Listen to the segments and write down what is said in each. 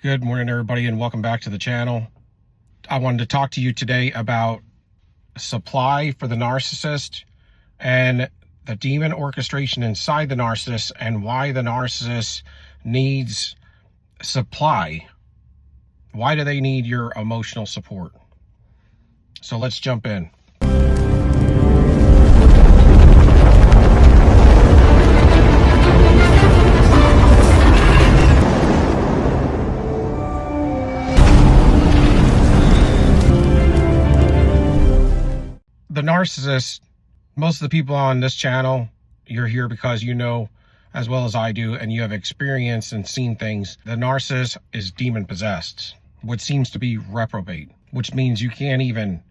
Good morning, everybody, and welcome back to the channel. I wanted to talk to you today about supply for the narcissist and the demon orchestration inside the narcissist and why the narcissist needs supply. Why do they need your emotional support? So let's jump in. The narcissist, most of the people on this channel, you're here because you know as well as I do, and you have experienced and seen things. The narcissist is demon possessed, which seems to be reprobate, which means you can't even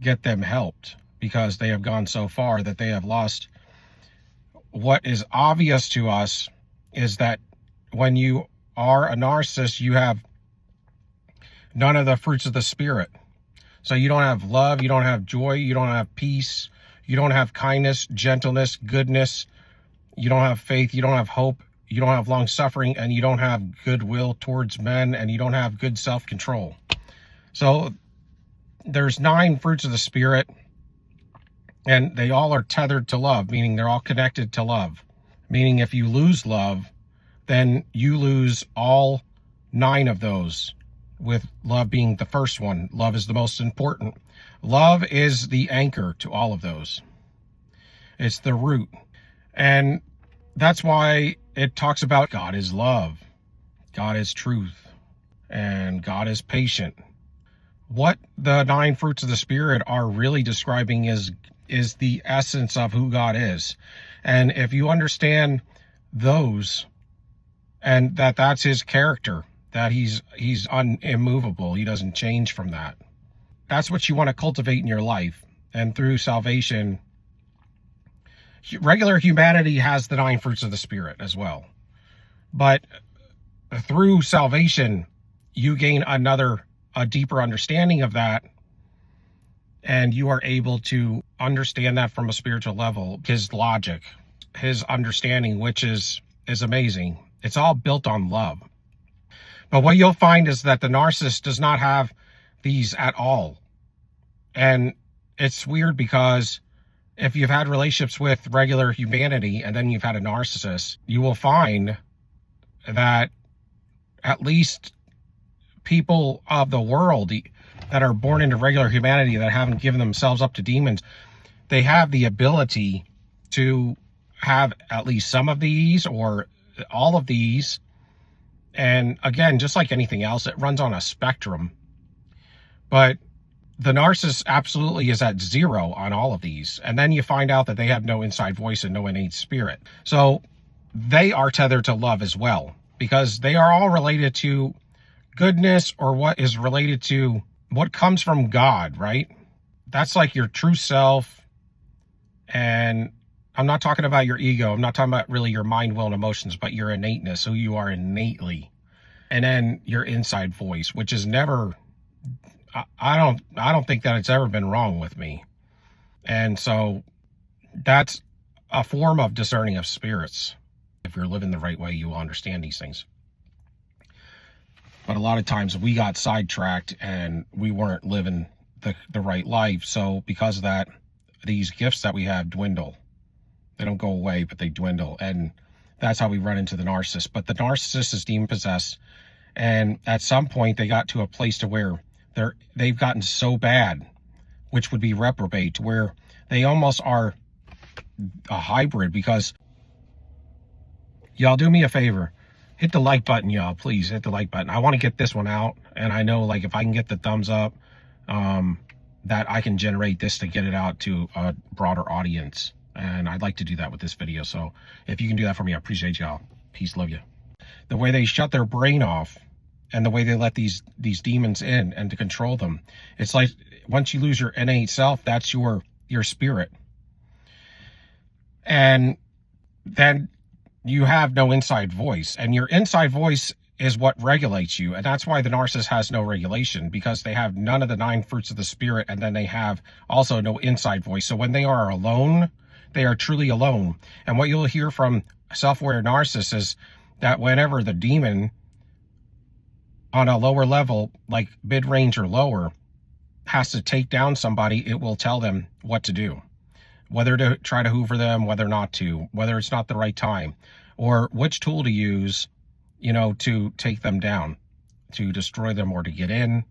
get them helped because they have gone so far that they have lost. What is obvious to us is that when you are a narcissist, you have none of the fruits of the spirit. So you don't have love, you don't have joy, you don't have peace, you don't have kindness, gentleness, goodness, you don't have faith, you don't have hope, you don't have long suffering, and you don't have goodwill towards men, and you don't have good self-control. So there's 9 fruits of the spirit, and they all are tethered to love, meaning they're all connected to love. Meaning if you lose love, then you lose all 9 of those, with love being the first one. Love is the most important. Love is the anchor to all of those. It's the root. And that's why it talks about God is love, God is truth, and God is patient. What the 9 fruits of the spirit are really describing is the essence of who God is. And if you understand those, and that's his character, that he's immovable, he doesn't change from that. That's what you want to cultivate in your life. And through salvation, regular humanity has the 9 fruits of the spirit as well. But through salvation, you gain a deeper understanding of that. And you are able to understand that from a spiritual level. His logic, his understanding, which is amazing. It's all built on love. But what you'll find is that the narcissist does not have these at all. And it's weird because if you've had relationships with regular humanity and then you've had a narcissist, you will find that at least people of the world that are born into regular humanity that haven't given themselves up to demons, they have the ability to have at least some of these or all of these. And again, just like anything else, it runs on a spectrum. But the narcissist absolutely is at 0 on all of these. And then you find out that they have no inside voice and no innate spirit. So they are tethered to love as well, because they are all related to goodness, or what is related to what comes from God, right? That's like your true self. And I'm not talking about your ego. I'm not talking about really your mind, will, and emotions, but your innateness, who you are innately. And then your inside voice, which is never, I don't think that it's ever been wrong with me. And so that's a form of discerning of spirits. If you're living the right way, you will understand these things. But a lot of times we got sidetracked and we weren't living the right life. So because of that, these gifts that we have dwindle. They don't go away, but they dwindle. And that's how we run into the narcissist. But the narcissist is demon possessed. And at some point they got to a place to where they've gotten so bad, which would be reprobate, where they almost are a hybrid. Because y'all, do me a favor, hit the like button, y'all. Please hit the like button. I want to get this one out. And I know, like, if I can get the thumbs up, that I can generate this to get it out to a broader audience. And I'd like to do that with this video. So if you can do that for me, I appreciate y'all. Peace, love you. The way they shut their brain off and the way they let these demons in and to control them. It's like once you lose your innate self, that's your spirit. And then you have no inside voice. And your inside voice is what regulates you. And that's why the narcissist has no regulation, because they have none of the 9 fruits of the spirit. And then they have also no inside voice. So when they are alone, they are truly alone. And what you'll hear from self-aware narcissists is that whenever the demon on a lower level, like mid-range or lower, has to take down somebody, it will tell them what to do, whether to try to hoover them, whether not to, whether it's not the right time, or which tool to use, to take them down, to destroy them, or to get in,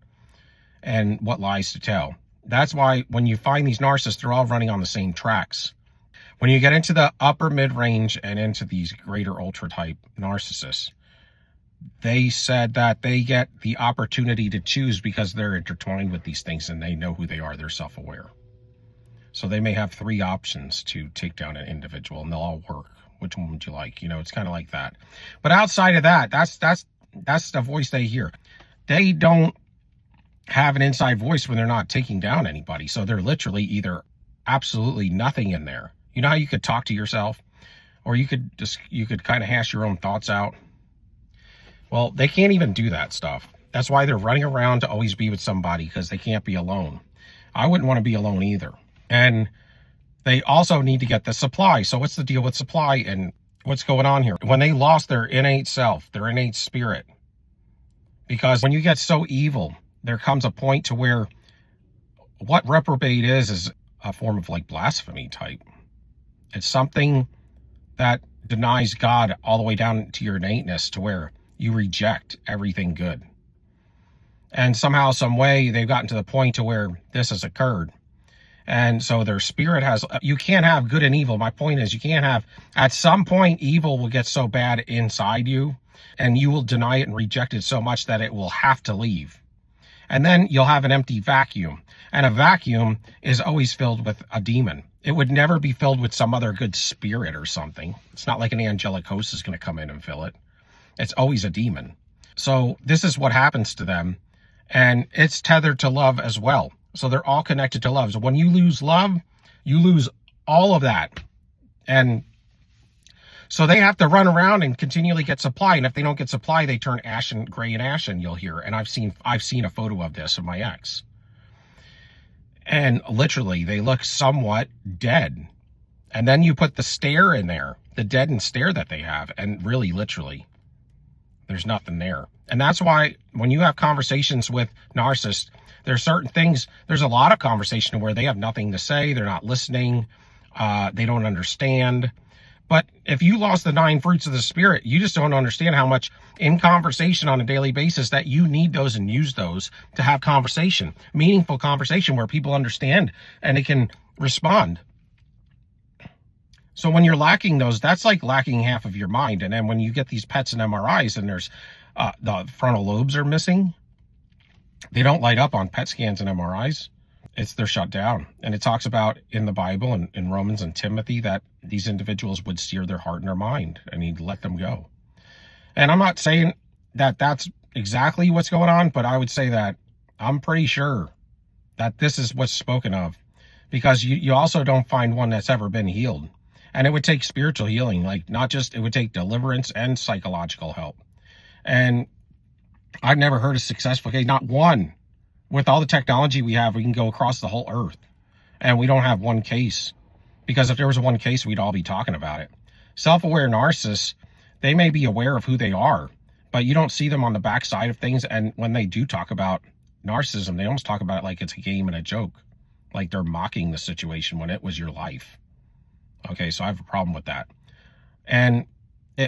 and what lies to tell. That's why when you find these narcissists, they're all running on the same tracks. When you get into the upper mid-range and into these greater ultra type narcissists, they said that they get the opportunity to choose because they're intertwined with these things and they know who they are. They're self-aware. So they may have 3 options to take down an individual, and they'll all work. Which one would you like? It's kind of like that. But outside of that, that's the voice they hear. They don't have an inside voice when they're not taking down anybody. So they're literally either absolutely nothing in there. You know how you could talk to yourself, or you could kind of hash your own thoughts out? Well, they can't even do that stuff. That's why they're running around to always be with somebody, because they can't be alone. I wouldn't want to be alone either. And they also need to get the supply. So what's the deal with supply and what's going on here? When they lost their innate self, their innate spirit, because when you get so evil, there comes a point to where what reprobate is a form of like blasphemy type. It's something that denies God all the way down to your innateness, to where you reject everything good. And somehow, some way, they've gotten to the point to where this has occurred. And so their spirit has, you can't have good and evil. My point is, you can't have, at some point, evil will get so bad inside you, and you will deny it and reject it so much that it will have to leave. And then you'll have an empty vacuum. And a vacuum is always filled with a demon. It would never be filled with some other good spirit or something. It's not like an angelic host is going to come in and fill it. It's always a demon. So this is what happens to them. And it's tethered to love as well. So they're all connected to love. So when you lose love, you lose all of that. And so they have to run around and continually get supply. And if they don't get supply, they turn ashen, gray and ashen, you'll hear. And I've seen a photo of this of my ex. And literally, they look somewhat dead. And then you put the stare in there, the deadened stare that they have. And really, literally, there's nothing there. And that's why when you have conversations with narcissists, there's certain things, there's a lot of conversation where they have nothing to say. They're not listening. They don't understand. But if you lost the 9 fruits of the spirit, you just don't understand how much in conversation on a daily basis that you need those and use those to have conversation, meaningful conversation where people understand and they can respond. So when you're lacking those, that's like lacking half of your mind. And then when you get these PETs and MRIs and there's the frontal lobes are missing, they don't light up on PET scans and MRIs. They're shut down. And it talks about in the Bible and in Romans and Timothy that these individuals would sear their heart and their mind, and he'd let them go. And I'm not saying that that's exactly what's going on, but I would say that I'm pretty sure that this is what's spoken of, because you also don't find one that's ever been healed. And it would take spiritual healing, like not just, it would take deliverance and psychological help. And I've never heard a successful case, not one. With all the technology we have, we can go across the whole earth. And we don't have one case. Because if there was one case, we'd all be talking about it. Self-aware narcissists, they may be aware of who they are, but you don't see them on the backside of things. And when they do talk about narcissism, they almost talk about it like it's a game and a joke. Like they're mocking the situation when it was your life. Okay, so I have a problem with that. And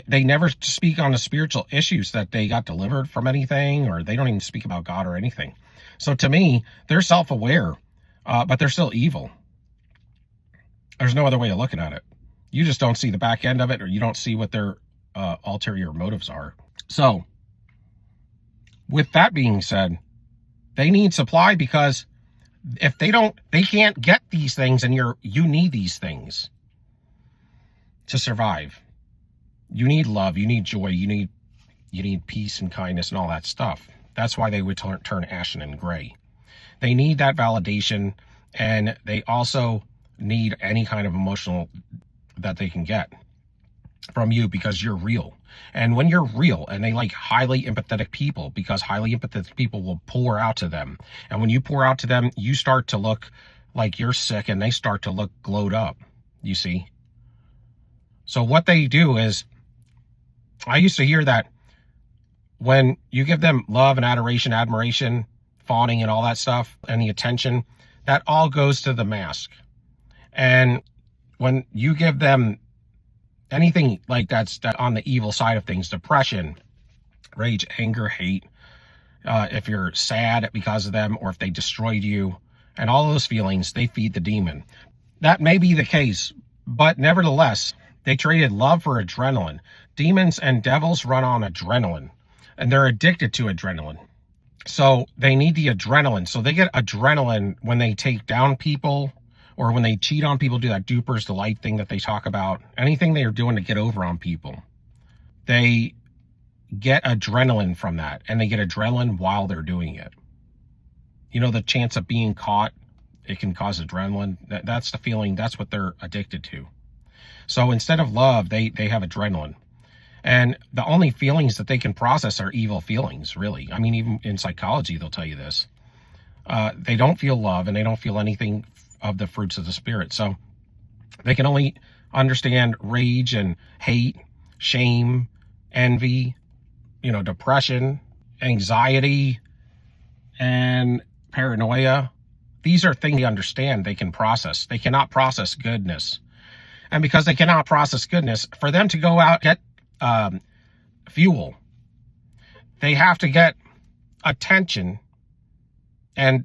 they never speak on the spiritual issues that they got delivered from anything, or they don't even speak about God or anything. So to me, they're self-aware, but they're still evil. There's no other way of looking at it. You just don't see the back end of it, or you don't see what their ulterior motives are. So with that being said, they need supply, because if they can't get these things, and you need these things to survive. You need love, you need joy, you need peace and kindness and all that stuff. That's why they would turn ashen and gray. They need that validation, and they also need any kind of emotional that they can get from you, because you're real. And when you're real, and they like highly empathetic people, because highly empathetic people will pour out to them. And when you pour out to them, you start to look like you're sick, and they start to look glowed up, you see. So what they do is, I used to hear that when you give them love and adoration, admiration, fawning and all that stuff, and the attention, that all goes to the mask. And when you give them anything like that's on the evil side of things, depression, rage, anger, hate, if you're sad because of them, or if they destroyed you, and all those feelings, they feed the demon. That may be the case, but nevertheless, they traded love for adrenaline. Demons and devils run on adrenaline, and they're addicted to adrenaline. So they need the adrenaline. So they get adrenaline when they take down people, or when they cheat on people, do that duper's delight thing that they talk about. Anything they are doing to get over on people, they get adrenaline from that, and they get adrenaline while they're doing it. You know, the chance of being caught, it can cause adrenaline. That's the feeling. That's what they're addicted to. So instead of love, they have adrenaline. And the only feelings that they can process are evil feelings, really. I mean, even in psychology, they'll tell you this. They don't feel love, and they don't feel anything of the fruits of the spirit. So they can only understand rage and hate, shame, envy, depression, anxiety, and paranoia. These are things they understand, they can process. They cannot process goodness. And because they cannot process goodness, for them to go out and get fuel, they have to get attention and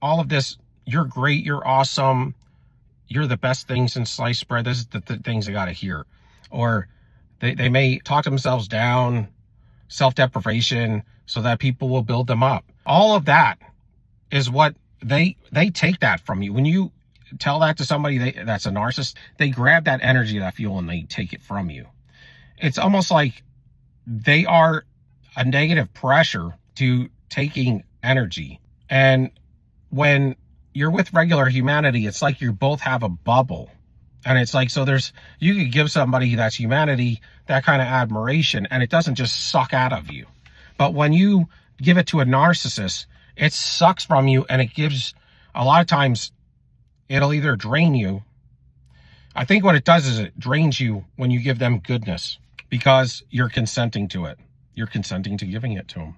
all of this. You're great, you're awesome, you're the best thing since sliced bread. This is the things they got to hear. Or they may talk themselves down, self-deprivation, so that people will build them up. All of that is what they take that from you. When you tell that to somebody that's a narcissist, they grab that energy, that fuel, and they take it from you. It's almost like they are a negative pressure to taking energy. And when you're with regular humanity, it's like you both have a bubble. And it's like, so you could give somebody that's humanity that kind of admiration, and it doesn't just suck out of you. But when you give it to a narcissist, it sucks from you, and it gives, a lot of times, it'll either drain you. I think what it does is it drains you when you give them goodness, because you're consenting to it. You're consenting to giving it to them.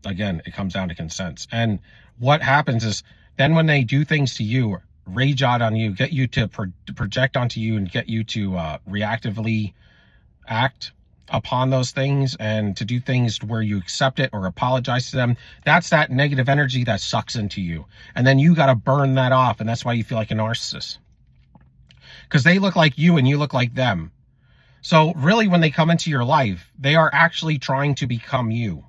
Again, it comes down to consent. And what happens is, then when they do things to you, rage out on you, get you to project onto you, and get you to reactively act upon those things, and to do things where you accept it or apologize to them, that's that negative energy that sucks into you. And then you got to burn that off, and that's why you feel like a narcissist. Because they look like you and you look like them. So really, when they come into your life, they are actually trying to become you.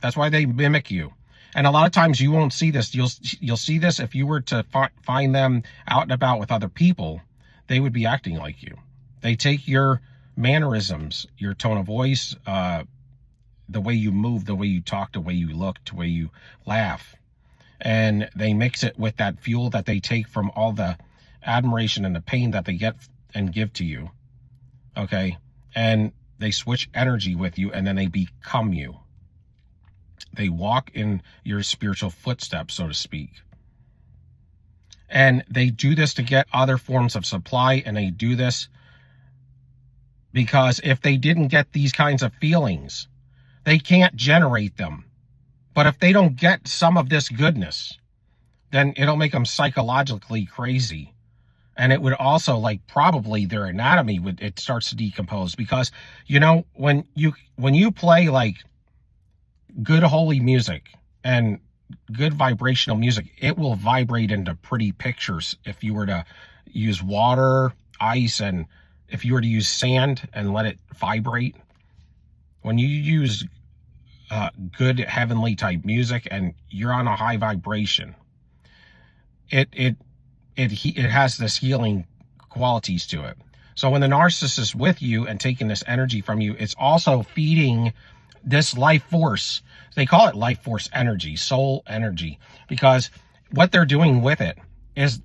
That's why they mimic you. And a lot of times you won't see this. You'll see this if you were to find them out and about with other people. They would be acting like you. They take your mannerisms, your tone of voice, the way you move, the way you talk, the way you look, the way you laugh, and they mix it with that fuel that they take from all the admiration and the pain that they get and give to you. Okay? And they switch energy with you, and then they become you. They walk in your spiritual footsteps, so to speak. And they do this to get other forms of supply, and they do this because if they didn't get these kinds of feelings, they can't generate them. But if they don't get some of this goodness, then it'll make them psychologically crazy. And it would also, probably their anatomy it starts to decompose, because, when you play good holy music and good vibrational music, it will vibrate into pretty pictures. If you were to use water, ice, and if you were to use sand and let it vibrate, when you use good heavenly type music and you're on a high vibration, it has this healing qualities to it. So when the narcissist is with you and taking this energy from you, it's also feeding this life force. They call it life force energy, soul energy, because what they're doing with it is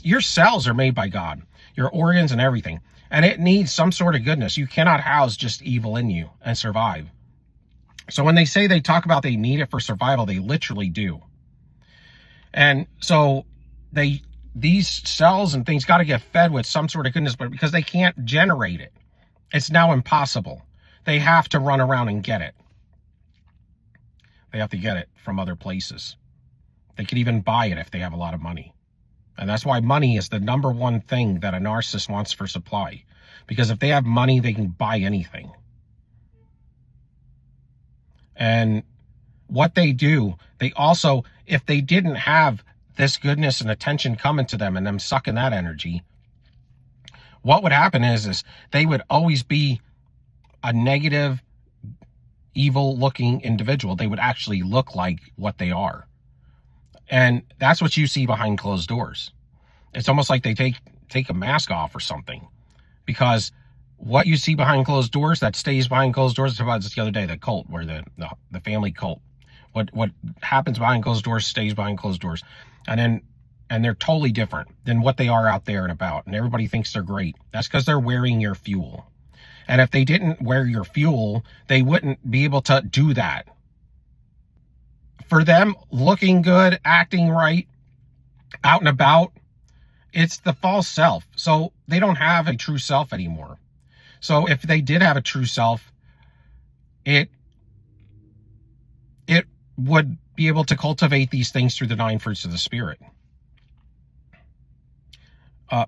your cells are made by God, your organs and everything, and it needs some sort of goodness. You cannot house just evil in you and survive. So when they talk about they need it for survival, they literally do. And so these cells and things got to get fed with some sort of goodness, but because they can't generate it, it's now impossible. they have to run around and get it. They have to get it from other places. They could even buy it if they have a lot of money. And that's why money is the number one thing that a narcissist wants for supply. Because if they have money, they can buy anything. And what they do, they also, if they didn't have this goodness and attention coming to them and them sucking that energy, what would happen is they would always be a negative, evil-looking individual. They would actually look like what they are. And that's what you see behind closed doors. It's almost like they take a mask off or something. Because what you see behind closed doors, that stays behind closed doors. I talked about this the other day, the cult, where the family cult. What happens behind closed doors stays behind closed doors. And they're totally different than what they are out there and about. And everybody thinks they're great. That's because they're wearing your fuel. And if they didn't wear your fuel, they wouldn't be able to do that. For them, looking good, acting right, out and about, it's the false self. So they don't have a true self anymore. So if they did have a true self, it would be able to cultivate these things through the 9 fruits of the Spirit.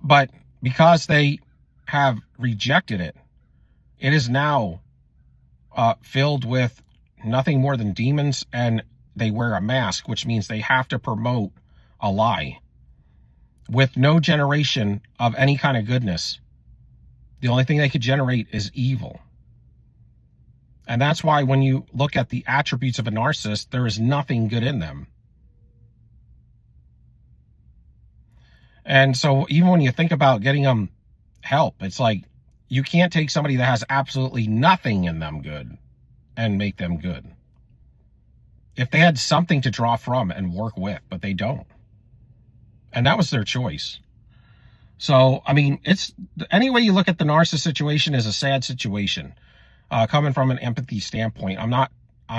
But because they have rejected it, it is now filled with nothing more than demons, and they wear a mask, which means they have to promote a lie. With no generation of any kind of goodness, the only thing they could generate is evil. And that's why when you look at the attributes of a narcissist, there is nothing good in them. And so even when you think about getting them help, it's like you can't take somebody that has absolutely nothing in them good and make them good. If they had something to draw from and work with, but they don't. And that was their choice. So, I mean, it's any way you look at the narcissist situation is a sad situation. Coming from an empathy standpoint,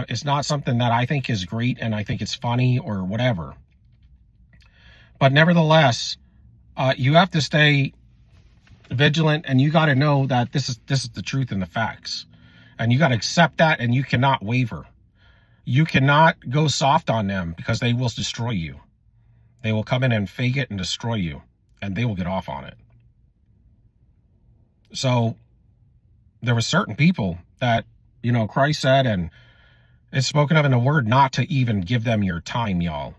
it's not something that I think is great and I think it's funny or whatever. But nevertheless, you have to stay vigilant, and you got to know that this is the truth and the facts. And you got to accept that, and you cannot waver. You cannot go soft on them because they will destroy you. They will come in and fake it and destroy you, and they will get off on it. So there were certain people that, Christ said, and it's spoken of in the word, not to even give them your time, y'all.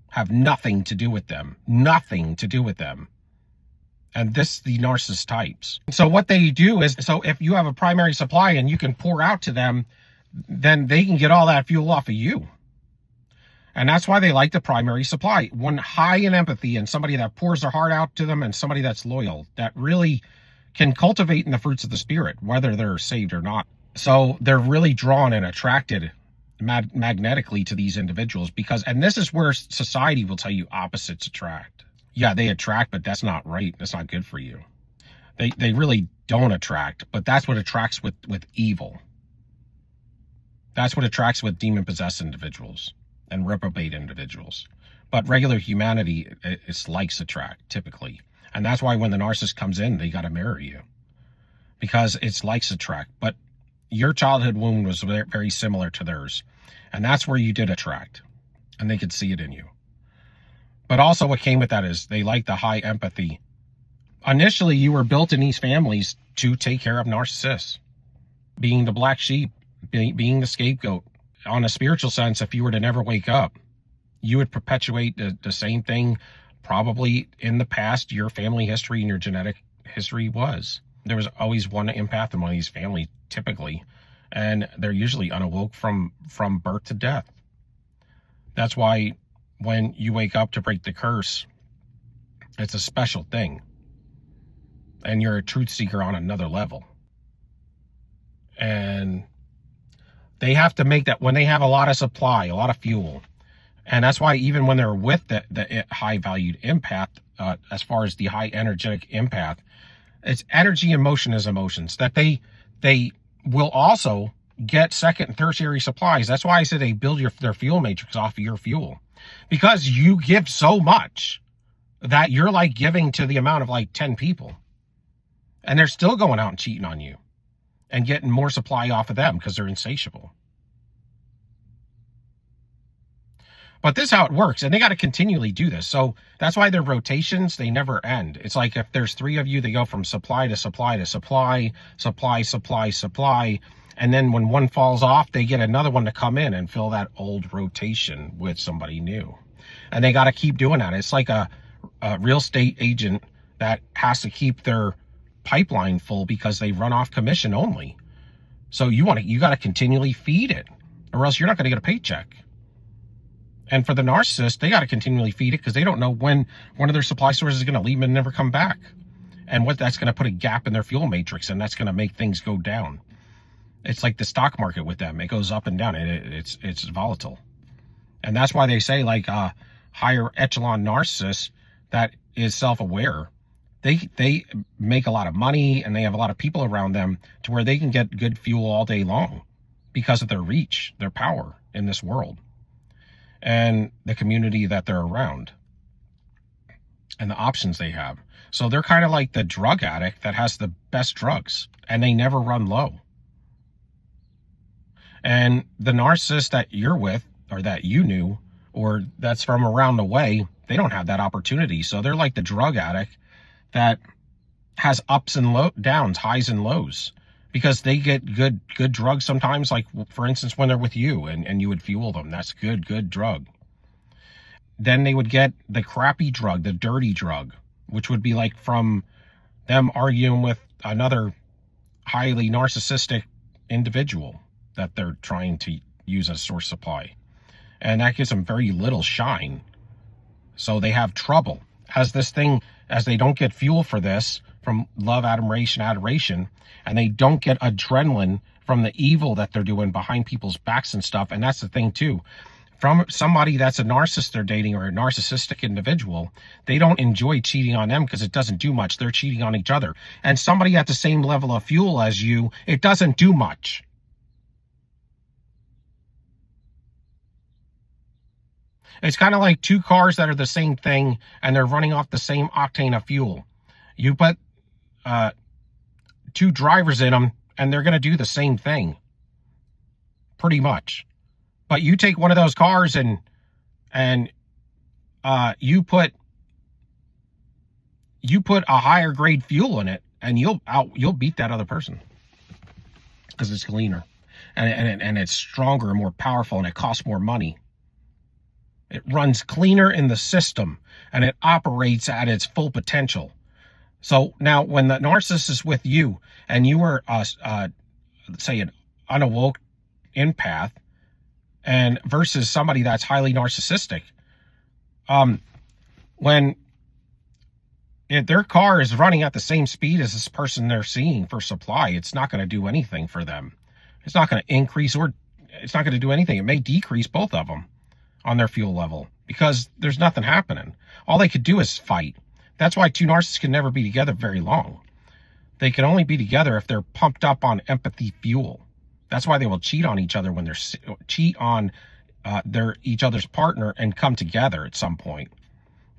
Have nothing to do with them. Nothing to do with them. And this, the narcissist types. So what they do is, so if you have a primary supply and you can pour out to them, then they can get all that fuel off of you. And that's why they like the primary supply. One high in empathy and somebody that pours their heart out to them, and somebody that's loyal, that really can cultivate in the fruits of the Spirit, whether they're saved or not. So they're really drawn and attracted magnetically to these individuals and this is where society will tell you opposites attract. Yeah, they attract, but that's not right. That's not good for you. They really don't attract, but that's what attracts with evil. That's what attracts with demon-possessed individuals and reprobate individuals. But regular humanity, it's likes attract, typically. And that's why when the narcissist comes in, they got to marry you. Because it's likes attract. But your childhood wound was very similar to theirs. And that's where you did attract. And they could see it in you. But also what came with that is they like the high empathy. Initially, you were built in these families to take care of narcissists. Being the black sheep, being the scapegoat. On a spiritual sense, if you were to never wake up, you would perpetuate the same thing. Probably in the past, your family history and your genetic history was. There was always one empath in one of these families, typically, and they're usually unawoke from birth to death. That's why when you wake up to break the curse, it's a special thing. And you're a truth seeker on another level. And they have to make that when they have a lot of supply, a lot of fuel. And that's why even when they're with the high-valued empath, as far as the high-energetic empath, it's energy and motion as emotions, that they will also get second and tertiary supplies. That's why I said they build their fuel matrix off of your fuel. Because you give so much that you're like giving to the amount of like 10 people. And they're still going out and cheating on you. and getting more supply off of them because they're insatiable. But this is how it works, and they got to continually do this. So that's why their rotations, they never end. It's like if there's 3 of you, they go from supply to supply to supply, supply, supply, supply. And then when one falls off, they get another one to come in and fill that old rotation with somebody new. And they got to keep doing that. It's like a real estate agent that has to keep their pipeline full because they run off commission only. So you got to continually feed it, or else you're not going to get a paycheck. And for the narcissist, they got to continually feed it because they don't know when one of their supply sources is going to leave and never come back. And what that's going to put a gap in their fuel matrix, and that's going to make things go down. It's like the stock market with them. It goes up and down, and it's volatile. And that's why they say, like, higher echelon narcissists that is self-aware, they make a lot of money, and they have a lot of people around them to where they can get good fuel all day long because of their reach, their power in this world, and the community that they're around, and the options they have. So they're kind of like the drug addict that has the best drugs, and they never run low. And the narcissist that you're with, or that you knew, or that's from around the way, they don't have that opportunity. So they're like the drug addict that has ups and downs, highs and lows, because they get good drugs sometimes, like, for instance, when they're with you and you would fuel them. That's good drug. Then they would get the crappy drug, the dirty drug, which would be like from them arguing with another highly narcissistic individual that they're trying to use as source supply. And that gives them very little shine. So they have trouble. As they don't get fuel for this from love, admiration, adoration, and they don't get adrenaline from the evil that they're doing behind people's backs and stuff. And that's the thing too. From somebody that's a narcissist they're dating, or a narcissistic individual, they don't enjoy cheating on them because it doesn't do much. They're cheating on each other. And somebody at the same level of fuel as you, it doesn't do much. It's kind of like 2 cars that are the same thing and they're running off the same octane of fuel. You put 2 drivers in them and they're going to do the same thing, pretty much. But you take one of those cars and you put a higher grade fuel in it, and you'll beat that other person because it's cleaner and it's stronger and more powerful, and it costs more money. It runs cleaner in the system, and it operates at its full potential. So now when the narcissist is with you and you were, say, an unawoke empath, and versus somebody that's highly narcissistic, when their car is running at the same speed as this person they're seeing for supply, it's not going to do anything for them. It's not going to increase, or it's not going to do anything. It may decrease both of them on their fuel level because there's nothing happening. All they could do is fight. That's why 2 narcissists can never be together very long. They can only be together if they're pumped up on empathy fuel. That's why they will cheat on each other when they're cheat on each other's partner and come together at some point,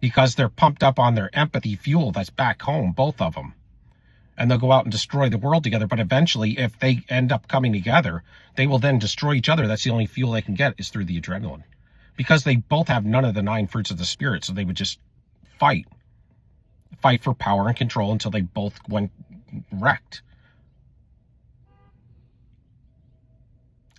because they're pumped up on their empathy fuel that's back home, both of them. And they'll go out and destroy the world together. But eventually, if they end up coming together, they will then destroy each other. That's the only fuel they can get, is through the adrenaline, because they both have none of the 9 fruits of the spirit. So they would just fight for power and control until they both went wrecked.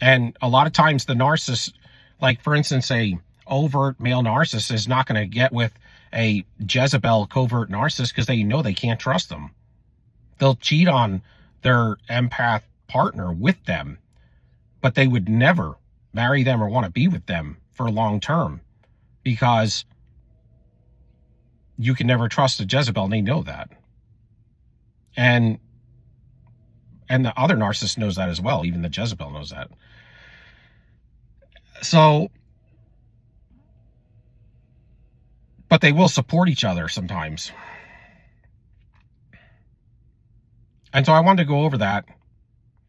And a lot of times the narcissist, like for instance, a overt male narcissist is not going to get with a Jezebel covert narcissist because they know they can't trust them. They'll cheat on their empath partner with them, but they would never marry them or want to be with them for long term, because you can never trust a Jezebel, and they know that. And the other narcissist knows that as well. Even the Jezebel knows that. So, but they will support each other sometimes. And so I wanted to go over that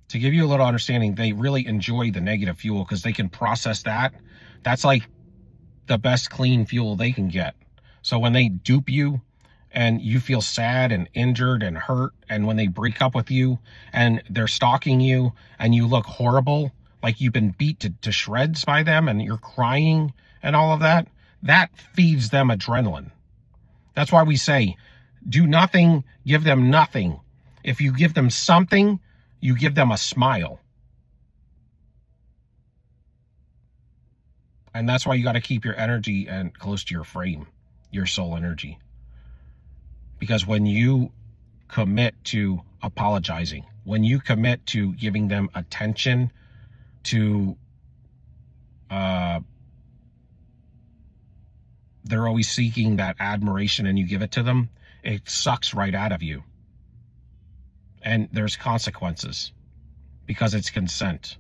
to give you a little understanding. They really enjoy the negative fuel because they can process that. That's like the best clean fuel they can get. So when they dupe you and you feel sad and injured and hurt, and when they break up with you and they're stalking you and you look horrible, like you've been beat to shreds by them and you're crying and all of that, that feeds them adrenaline. That's why we say, do nothing, give them nothing. If you give them something, you give them a smile. And that's why you got to keep your energy and close to your frame, your soul energy. Because when you commit to apologizing, when you commit to giving them attention, to they're always seeking that admiration and you give it to them, it sucks right out of you. And there's consequences because it's consent.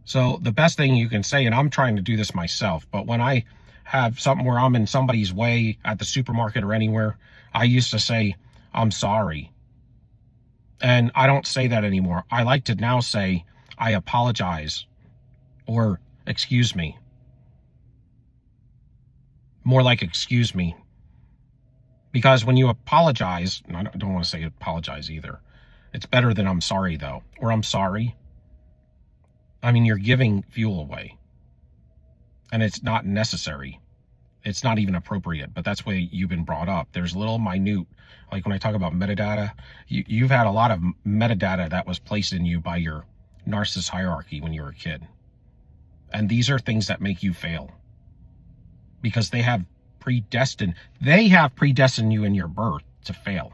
So the best thing you can say, and I'm trying to do this myself, but when I have something where I'm in somebody's way at the supermarket or anywhere, I used to say, I'm sorry. And I don't say that anymore. I like to now say, I apologize, or excuse me. More like excuse me. Because when you apologize, and I don't want to say apologize either. It's better than I'm sorry though, or I'm sorry. I mean, you're giving fuel away. And it's not necessary. It's not even appropriate, but that's the way you've been brought up. There's little minute, like when I talk about metadata, you've had a lot of metadata that was placed in you by your narcissist hierarchy when you were a kid. And these are things that make you fail. Because they have predestined you in your birth to fail.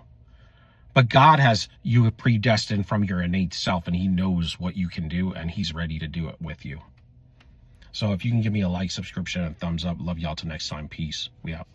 But God has you predestined from your innate self, and he knows what you can do, and he's ready to do it with you. So if you can give me a like, subscription, and thumbs up, love y'all till next time. Peace. We out.